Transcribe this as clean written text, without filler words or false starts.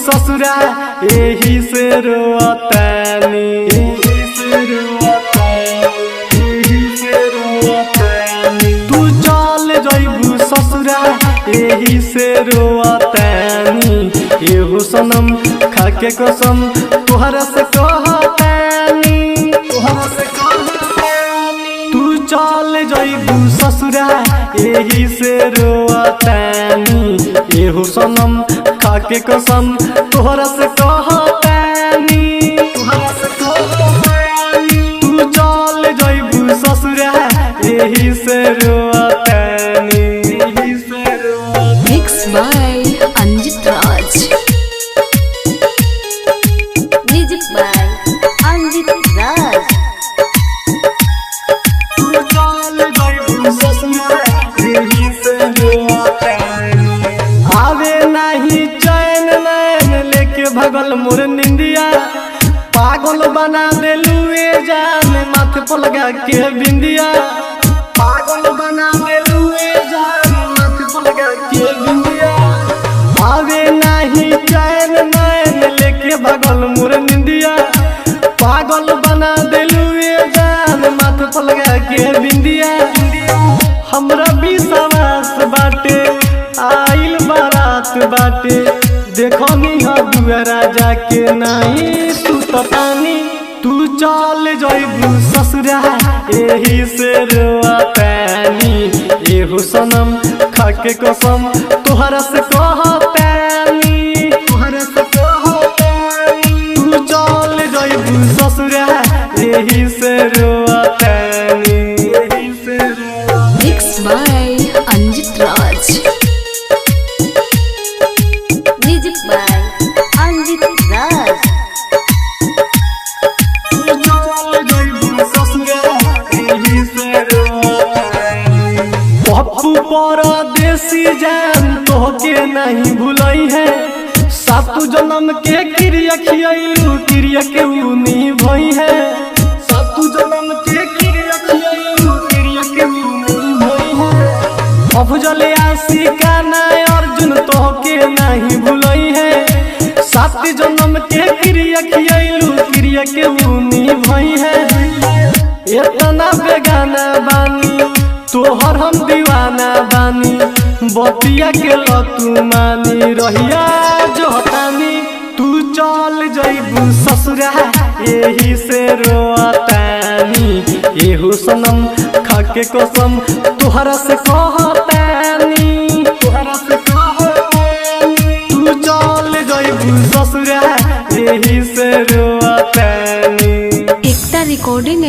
ससुरा यही से रोतानी। तू चल जइबू ससुरा यही से रोतानी। एहू सनम खाके कसम तोहरा से कहतानी। तू चल जइबू ससुरा यही से रोतानी। एहू सनम खाके कसम तोहरा से कहतानी। तू चल जइबू ससुरा यही से रोतानी। Mixed by Anjit Raj. Music by Anjit Raj. आवे नहीं चैन नैन लेके भगल मोर निंदिया। पागल बना देलू ए जान माथे पर लगा के बिंदिया। पागल बना देलू ए जान माथे पर लगा के बिंदिया। आवे नहीं चैन नैन लेके भगल मोर निंदिया। पागल बना देलू ए जान माथे पर लगा के बिंदिया। हमरा विश्वास बाटे आइल बारात बाटे। देखनी दुआरा जाके नहीं सुततानी। तू चल जइबू ससुरा यही से रोतानी। एहू सनम खाके कसम तोहरा से कहतानी। तू चल जइबू ससुरा यही से रोतानी। Mixed by Anjit Raj. Music by Anjit Raj. Pappu परदेसी जान तोहके नहीं भूलई है। सातु जन्म के क्रिया खियलू क्रिया के नी भई है। सातु जन्म के क्रिया खियलू क्रिया के नी भई है। अफजल आशिका ना अर्जुन तोहके नहीं भूलई है। सात जन्म के क्रिया खियलू क्रिया के नी भई है। इतना बेगाना बानी तोहर हम दीवाना बानी। बतिया के लतू मानी रहिया जोतानी। तू चल जइबू ससुरा यही से रोतानी। एहू सनम खाके कसम तोहरा से कहतानी। तू चल जइबू ससुरा यही से रोतानी। एकता रिकॉर्डिंग